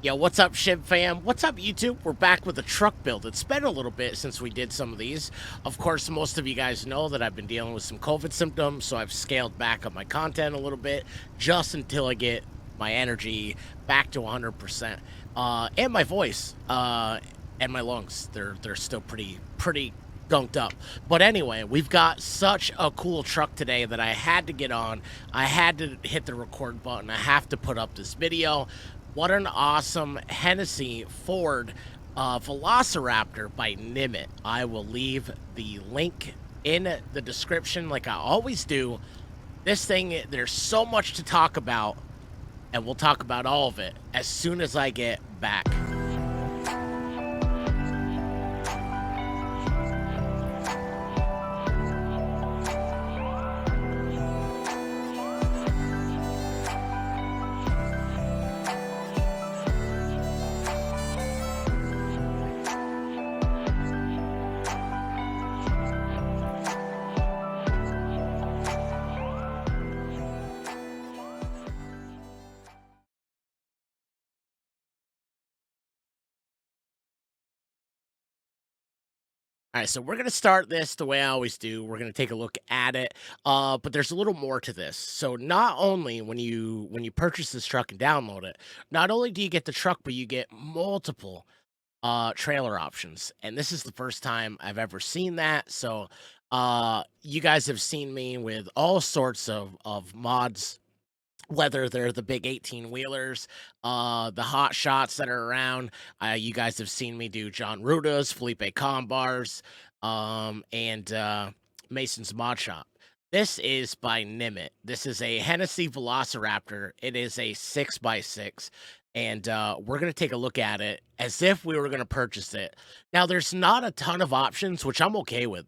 Yo, what's up, Shib fam? What's up, YouTube? We're back with a truck build. It's been a little bit since we did some of these. Of course, most of you guys know that I've been dealing with some COVID symptoms, so I've scaled back on my content a little bit just until I get my energy back to 100%. And my voice, and my lungs, they're still pretty gunked up. But anyway, we've got such a cool truck today that I had to get on. I had to hit the record button. I have to put up this video. What an awesome Hennessey Ford VelociRaptor by Nimit. I will leave the link in the description like I always do. This thing, there's so much to talk about, and we'll talk about all of it as soon as I get back. All right, so we're gonna start this the way I always do. We're gonna take a look at it, but there's a little more to this. So not only when you purchase this truck and download it, not only do you get the truck, but you get multiple trailer options. And this is the first time I've ever seen that. So you guys have seen me with all sorts of mods, whether they're the big 18 wheelers, the hot shots that are around. You guys have seen me do John Ruda's, Felipe Combars, and Mason's Mod Shop. This is by Nimit. This is a Hennessey VelociRaptor. It is a 6x6, and we're going to take a look at it as if we were going to purchase it. Now, there's not a ton of options, which I'm okay with.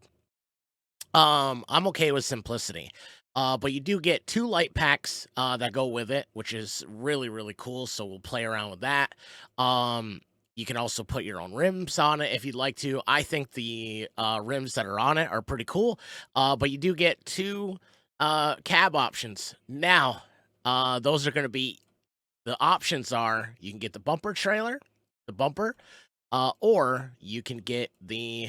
I'm okay with simplicity. But you do get 2 light packs that go with it, which is really cool. So we'll play around with that. You can also put your own rims on it if you'd like to. I think the rims that are on it are pretty cool. But you do get 2 cab options. Now, those are going to be the options are you can get the bumper trailer, the bumper, or you can get the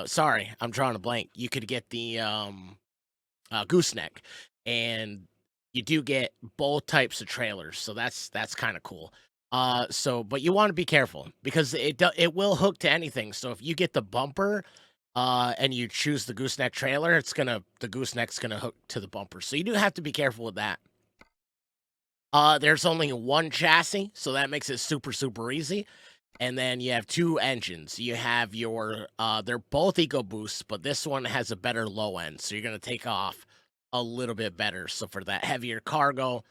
sorry, I'm drawing a blank. You could get the gooseneck, and you do get both types of trailers, so that's kind of cool. So but you want to be careful because it will hook to anything. So if you get the bumper and you choose the gooseneck trailer, the gooseneck's gonna hook to the bumper. So you do have to be careful with that. There's only 1 chassis, so that makes it super easy. And then you have 2 engines. You have your they're both EcoBoosts, but this one has a better low end, so you're gonna take off a little bit better. So for that heavier cargo,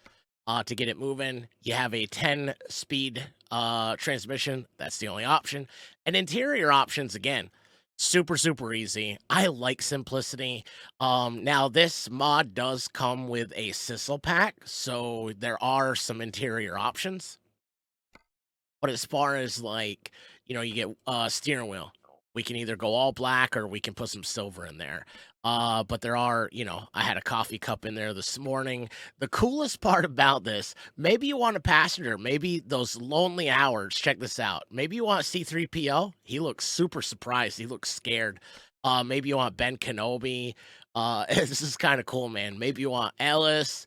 to get it moving, you have a 10-speed transmission. That's the only option. And interior options, again, super easy. I like simplicity. Now this mod does come with a sisal pack, so there are some interior options. But as far as, like, you get steering wheel. We can either go all black or we can put some silver in there. But there are, I had a coffee cup in there this morning. The coolest part about this, maybe you want a passenger, maybe those lonely hours. Check this out. Maybe you want C3PO. He looks super surprised. He looks scared. Maybe you want Ben Kenobi. This is kind of cool, man. Maybe you want Ellis,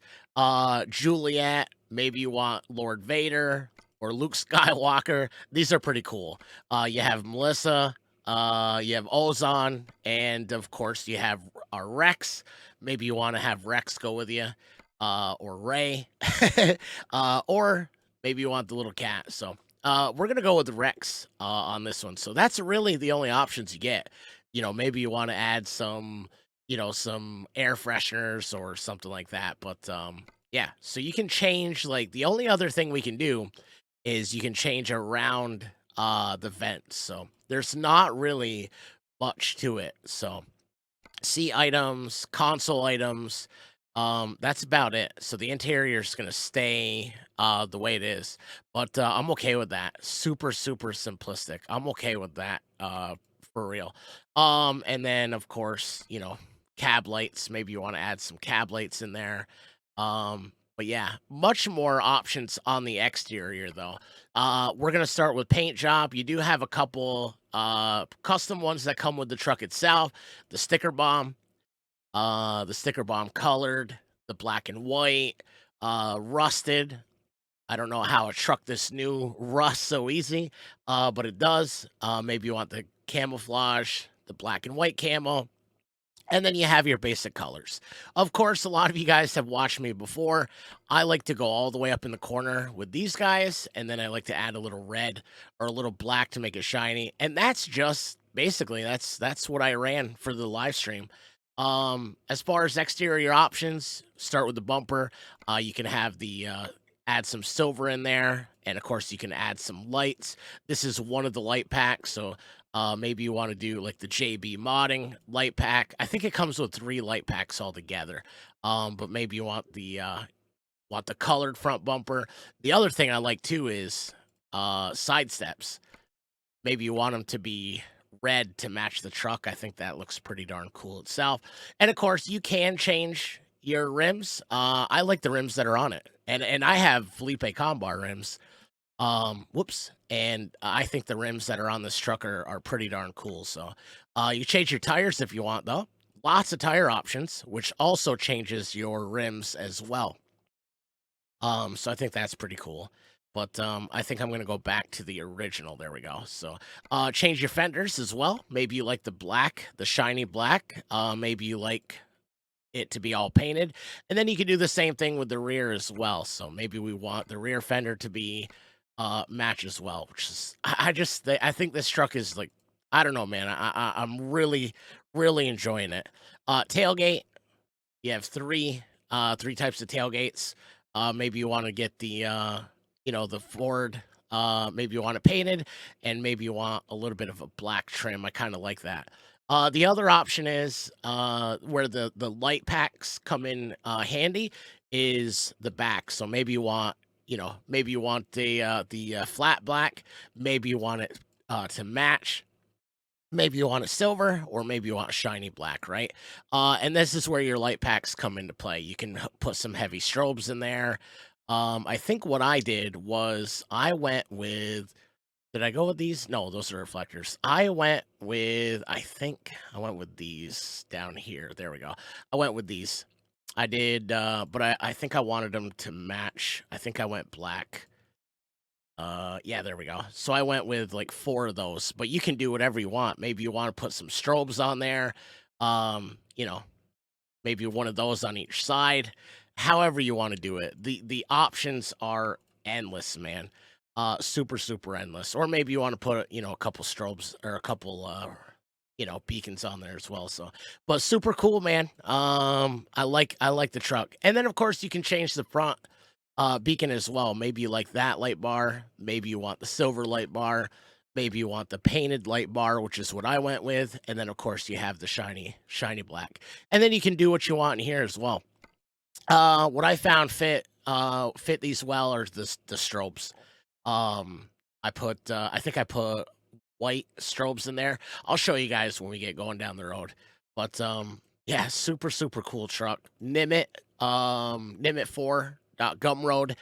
Juliet. Maybe you want Lord Vader or Luke Skywalker. These are pretty cool. You have Melissa, you have Ozon, and of course you have Rex. Maybe you want to have Rex go with you, or Ray, or maybe you want the little cat. So we're gonna go with Rex on this one. So that's really the only options you get. Maybe you want to add some, some air fresheners or something like that. But yeah, so you can change. Like, the only other thing we can do is you can change around the vents. So there's not really much to it. So seat items, console items, that's about it. So the interior is going to stay the way it is. But I'm okay with that. Super simplistic. I'm okay with that for real. And then, of course, cab lights. Maybe you want to add some cab lights in there. But yeah, much more options on the exterior though. We're gonna start with paint job. You do have a couple custom ones that come with the truck itself. The sticker bomb colored, the black and white, rusted. I don't know how a truck this new rusts so easy, but it does. Maybe you want the camouflage, the black and white camo, and then you have your basic colors. Of course, a lot of you guys have watched me before. I like to go all the way up in the corner with these guys, and then I like to add a little red or a little black to make it shiny. And that's just basically that's what I ran for the live stream. As far as exterior options, start with the bumper. You can have the add some silver in there, and of course you can add some lights. This is one of the light packs, so maybe you want to do like the JB modding light pack. I think it comes with 3 light packs altogether. But maybe you want the colored front bumper. The other thing I like too is side steps. Maybe you want them to be red to match the truck. I think that looks pretty darn cool itself. And of course, you can change your rims. I like the rims that are on it, and I have Felipe Combar rims. Whoops. And I think the rims that are on this truck are pretty darn cool. So, you change your tires if you want, though. Lots of tire options, which also changes your rims as well. So I think that's pretty cool. But I think I'm gonna go back to the original. There we go. So, change your fenders as well. Maybe you like the black, the shiny black. Maybe you like it to be all painted, and then you can do the same thing with the rear as well. So maybe we want the rear fender to be match as well, which is I think this truck is like I don't know, man. I'm really enjoying it. Tailgate, you have three types of tailgates. Maybe you want to get the the Ford. Maybe you want it painted, and maybe you want a little bit of a black trim. I kind of like that. The other option is where the light packs come in handy is the back. So maybe you want maybe you want the flat black. Maybe you want it to match. Maybe you want a silver, or maybe you want a shiny black, right? And this is where your light packs come into play. You can put some heavy strobes in there. I think what I did was I went with. Did I go with these? No, those are reflectors. I think I went with these down here. There we go. I went with these. I did, but I think I wanted them to match. I think I went black. Yeah, there we go. So I went with like 4 of those, but you can do whatever you want. Maybe you want to put some strobes on there. Um, you know, maybe one of those on each side. However you want to do it. The options are endless, man. Super endless. Or maybe you want to put, a couple strobes or a couple beacons on there as well. So, but super cool, man. I like the truck. And then of course you can change the front beacon as well. Maybe you like that light bar. Maybe you want the silver light bar. Maybe you want the painted light bar, which is what I went with. And then of course you have the shiny black. And then you can do what you want in here as well. What I found fit these well are the strobes. I think I put white strobes in there. I'll show you guys when we get going down the road. But yeah, super cool truck. Nimit 4 Gumroad.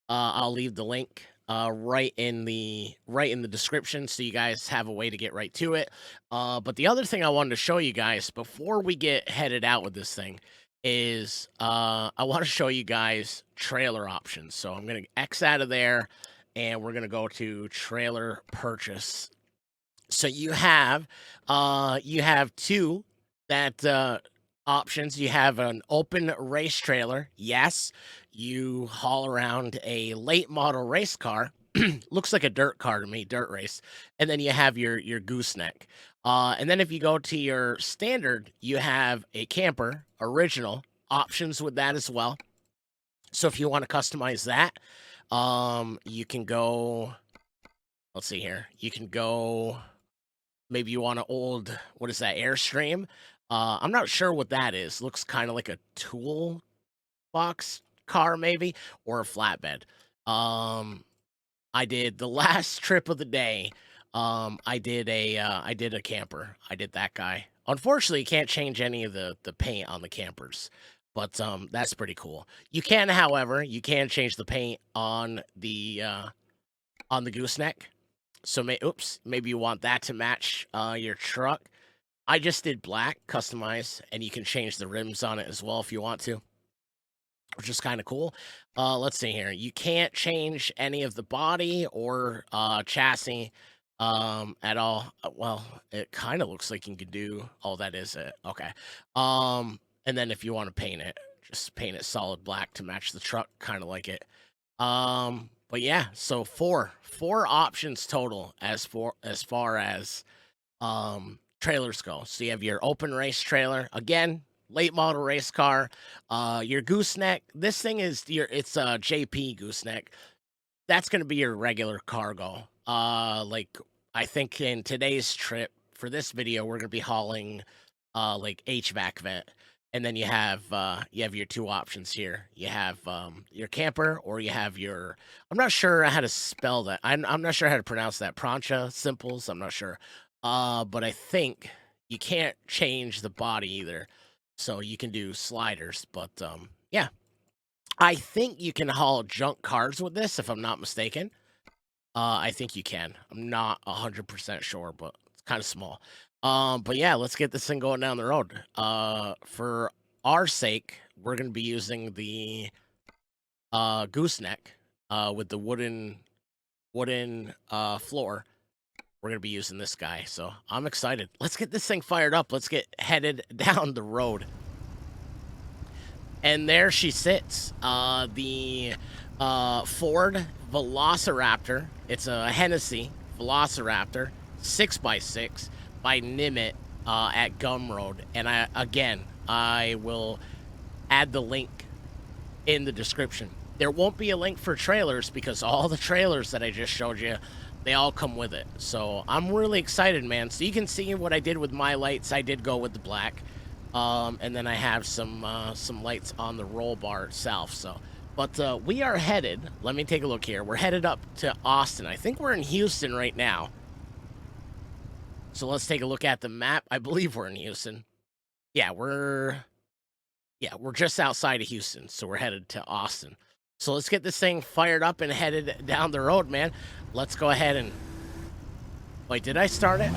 I'll leave the link right in the description so you guys have a way to get right to it. But the other thing I wanted to show you guys before we get headed out with this thing is I want to show you guys trailer options. So I'm gonna X out of there and we're gonna go to trailer purchase. So you have 2 that options. You have an open race trailer. Yes, you haul around a late model race car. Looks like a dirt car to me, dirt race. And then you have your gooseneck. And then if you go to your standard, you have a camper original options with that as well. So if you want to customize that, you can go. Let's see here. You can go. Maybe you want an old. What is that? Airstream. I'm not sure what that is. Looks kind of like a tool box car, maybe, or a flatbed. I did the last trip of the day. I did a camper. I did that guy. Unfortunately, you can't change any of the paint on the campers. But that's pretty cool. You can, however, you can change the paint on the gooseneck. So oops, maybe you want that to match your truck. I just did black, customize, and you can change the rims on it as well if you want to, which is kind of cool. Let's see here. You can't change any of the body or chassis at all. Well, it kind of looks like you can do. Oh, that is it. Okay. And then if you want to paint it, just paint it solid black to match the truck, kind of like it. But yeah, so four options total as far as trailers go. So you have your open race trailer, again, late model race car, your gooseneck. This thing is it's a JP gooseneck. That's going to be your regular cargo. Like I think in today's trip for this video, we're going to be hauling like HVAC vent. And then you have your two options here. You have your camper, or you have your. I'm not sure how to spell that. I'm not sure how to pronounce that. Prancha simples. I'm not sure. But I think you can't change the body either, so you can do sliders. But yeah, I think you can haul junk cars with this, if I'm not mistaken. I think you can. I'm not 100% sure, but it's kind of small. But yeah, let's get this thing going down the road. For our sake, we're gonna be using the gooseneck with the wooden floor. We're gonna be using this guy, so I'm excited. Let's get this thing fired up. Let's get headed down the road. And there she sits, the Ford VelociRaptor. It's a Hennessey VelociRaptor 6x6 by Nimit at Gumroad. And I will add the link in the description. There won't be a link for trailers because all the trailers that I just showed you, they all come with it. So I'm really excited, man. So you can see what I did with my lights. I did go with the black. And then I have some lights on the roll bar itself. So, but we are headed. Let me take a look here. We're headed up to Austin. I think we're in Houston right now. So let's take a look at the map. I believe we're in Houston. Yeah, we're just outside of Houston. So we're headed to Austin. So let's get this thing fired up and headed down the road, man. Let's go ahead and wait. Did I start it?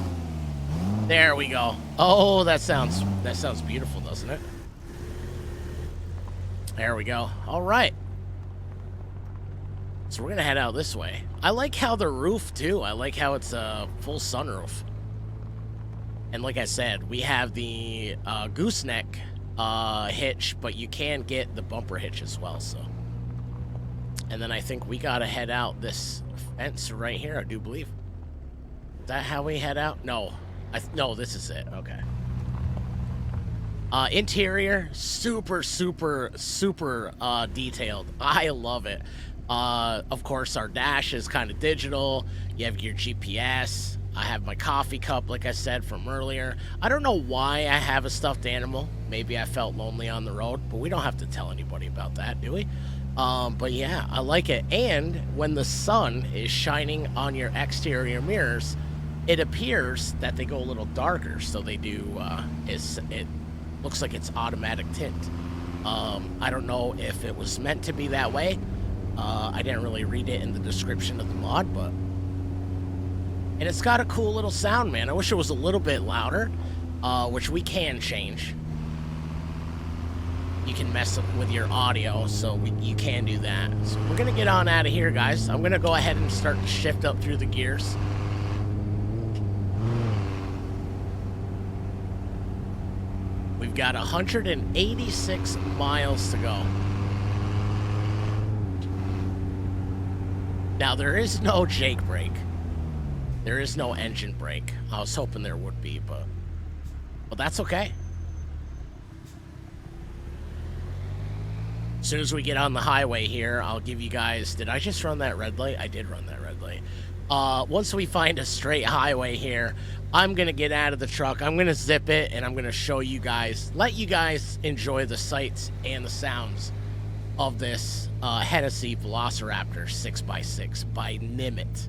There we go. Oh, that sounds beautiful, doesn't it? There we go. All right. So we're gonna head out this way. I like how the roof too. I like how it's a full sunroof. And like I said, we have the gooseneck hitch, but you can get the bumper hitch as well. So, and then I think we gotta head out this fence right here. I do believe. Is that how we head out? No. No, this is it. Okay. Interior, super detailed. I love it. Of course, our dash is kind of digital. You have your GPS. I have my coffee cup, like I said from earlier. I don't know why I have a stuffed animal. Maybe I felt lonely on the road, but we don't have to tell anybody about that, do we? But yeah, I like it. And when the sun is shining on your exterior mirrors, it appears that they go a little darker. So they do, it looks like it's automatic tint. I don't know if it was meant to be that way. I didn't really read it in the description of the mod, but... And it's got a cool little sound, man. I wish it was a little bit louder, which we can change. You can mess with your audio, so you can do that. So we're going to get on out of here, guys. I'm going to go ahead and start to shift up through the gears. We've got 186 miles to go. Now, there is no Jake brake. There is no engine brake. I was hoping there would be, but that's okay. As soon as we get on the highway here, I'll give you guys... Did I just run that red light? I did run that red light. Once we find a straight highway here, I'm going to get out of the truck. I'm going to zip it, and I'm going to show you guys... Let you guys enjoy the sights and the sounds of this Hennessey VelociRaptor 6x6 by Nimit.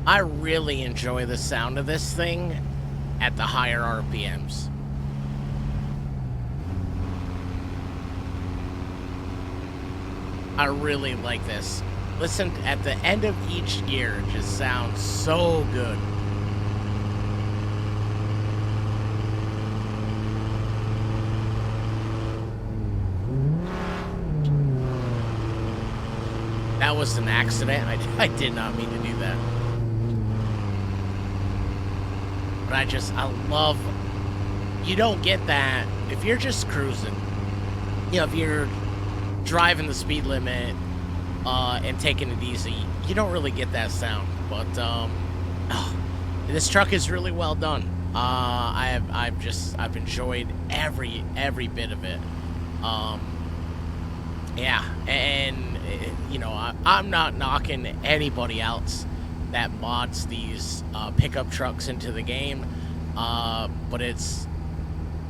I really enjoy the sound of this thing at the higher RPMs. I really like this. Listen, at the end of each gear, it just sounds so good. That was an accident. I did not mean to do that. But I love, you don't get that if you're just cruising. You know, if you're driving the speed limit and taking it easy, you don't really get that sound. But oh, this truck is really well done. I've enjoyed every bit of it. Yeah, and you know, I'm not knocking anybody else that mods these pickup trucks into the game, but it's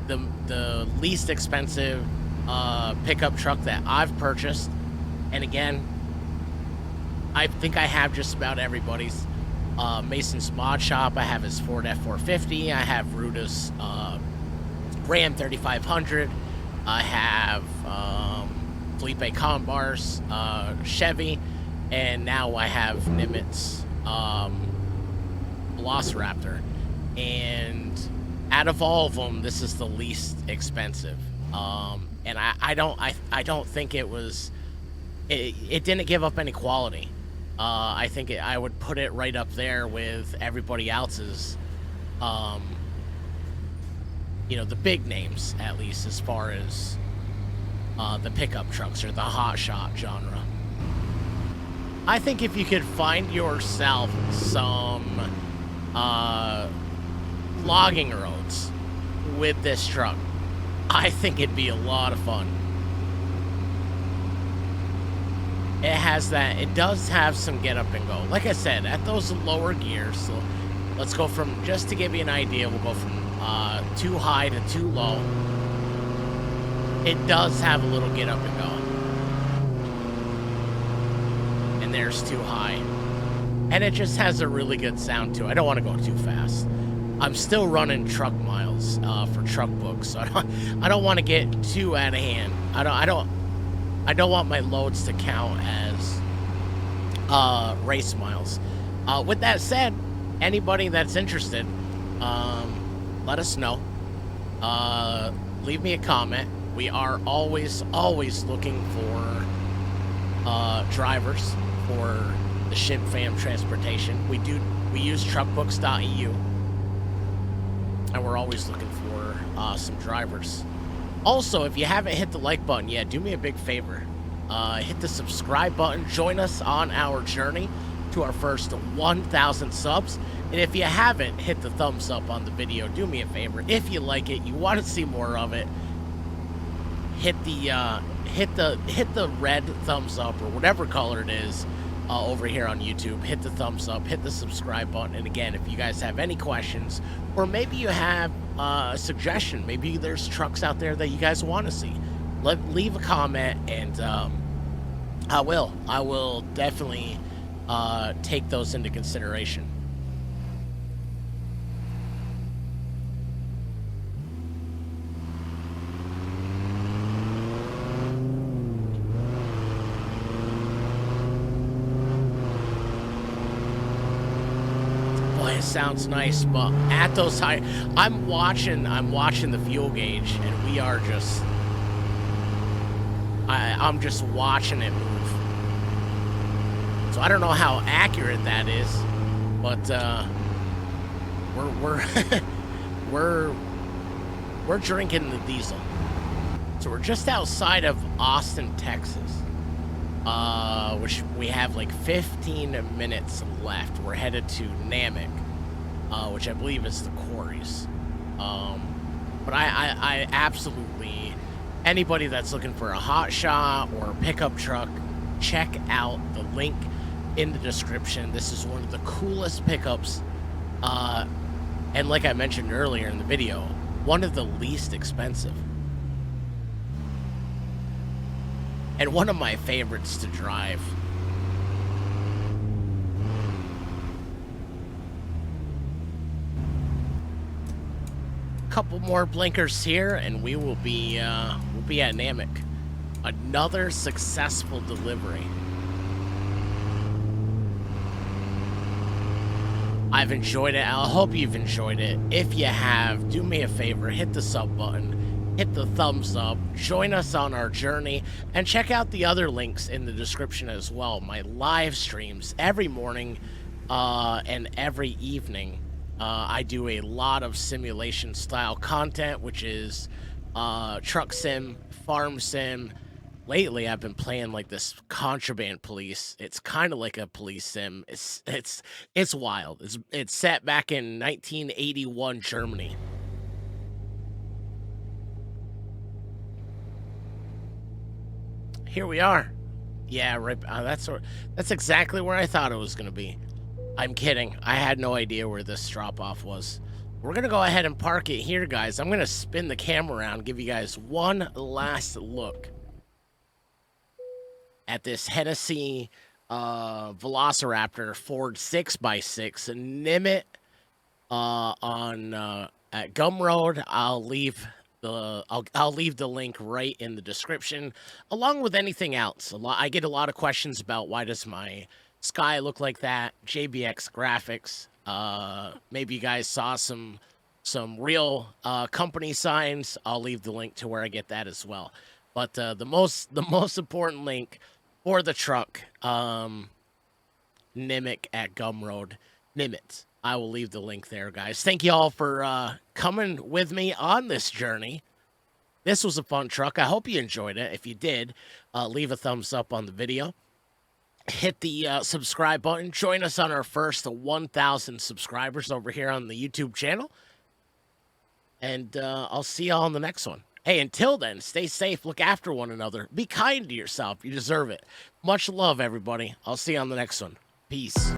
the least expensive pickup truck that I've purchased. And again, I think I have just about everybody's. Mason's Mod Shop, I have his Ford F450, I have Ruda's Ram 3500, I have Felipe Conbar's Chevy, and now I have Nimit's VelociRaptor. And out of all of them, this is the least expensive. And I don't think it was, it didn't give up any quality. I think I would put it right up there with everybody else's, you know, the big names, at least as far as the pickup trucks or the hot shot genre. I think if you could find yourself some logging roads with this truck, I think it'd be a lot of fun. It has that, it does have some get up and go. Like I said, at those lower gears, so let's go from, just to give you an idea, we'll go from too high to too low. It does have a little get up and go. And there's too high. And it just has a really good sound to it. I don't want to go too fast. I'm still running truck miles for truck books, so I don't want to get too out of hand. I don't want my loads to count as race miles. With that said, anybody that's interested, let us know. Leave me a comment. We are always looking for drivers for the Ship Fam Transportation. We use truckbooks.eu, and we're always looking for some drivers. Also, if you haven't hit the like button yet, do me a big favor. Hit the subscribe button. Join us on our journey to our first 1,000 subs. And if you haven't hit the thumbs up on the video, do me a favor. If you like it, you want to see more of it, hit the red thumbs up or whatever color it is over here on YouTube. Hit the thumbs up, hit the subscribe button. And again, if you guys have any questions, or maybe you have a suggestion, maybe there's trucks out there that you guys want to see, leave a comment, and I will definitely take those into consideration. It sounds nice, but at those high, I'm watching the fuel gauge, and we are just, I'm just watching it move. So I don't know how accurate that is, but we're drinking the diesel. So we're just outside of Austin, Texas, which we have like 15 minutes left. We're headed to Nimit, which I believe is the quarries. But I absolutely, anybody that's looking for a hot shot or a pickup truck, check out the link in the description. This is one of the coolest pickups, and like I mentioned earlier in the video, one of the least expensive, and one of my favorites to drive. couple more blinkers here, and we'll be at Nimit. Another successful delivery. I've enjoyed it. I hope you've enjoyed it. If you have, do me a favor, hit the sub button, hit the thumbs up, join us on our journey, and check out the other links in the description as well. My live streams every morning and every evening. I do a lot of simulation style content, which is truck sim, farm sim. Lately, I've been playing like this contraband police. It's kind of like a police sim. It's wild. It's set back in 1981 Germany. Here we are. Yeah, right. That's exactly where I thought it was gonna be. I'm kidding. I had no idea where this drop off was. We're gonna go ahead and park it here, guys. I'm gonna spin the camera around, give you guys one last look at this Hennessey VelociRaptor Ford 6x6 Nimit on at Gum Road. I'll leave the link right in the description, along with anything else. I get a lot of questions about why does my sky look like that? JBX graphics. Maybe you guys saw some real company signs. I'll leave the link to where I get that as well. But the most important link for the truck, Nimit at Gum Road, Nimit. I will leave the link there, guys. Thank you all for coming with me on this journey. This was a fun truck. I hope you enjoyed it. If you did, leave a thumbs up on the video. Hit the subscribe button. Join us on our first 1,000 subscribers over here on the YouTube channel. And I'll see y'all on the next one. Hey, until then, stay safe, look after one another, be kind to yourself. You deserve it. Much love, everybody. I'll see you on the next one. Peace.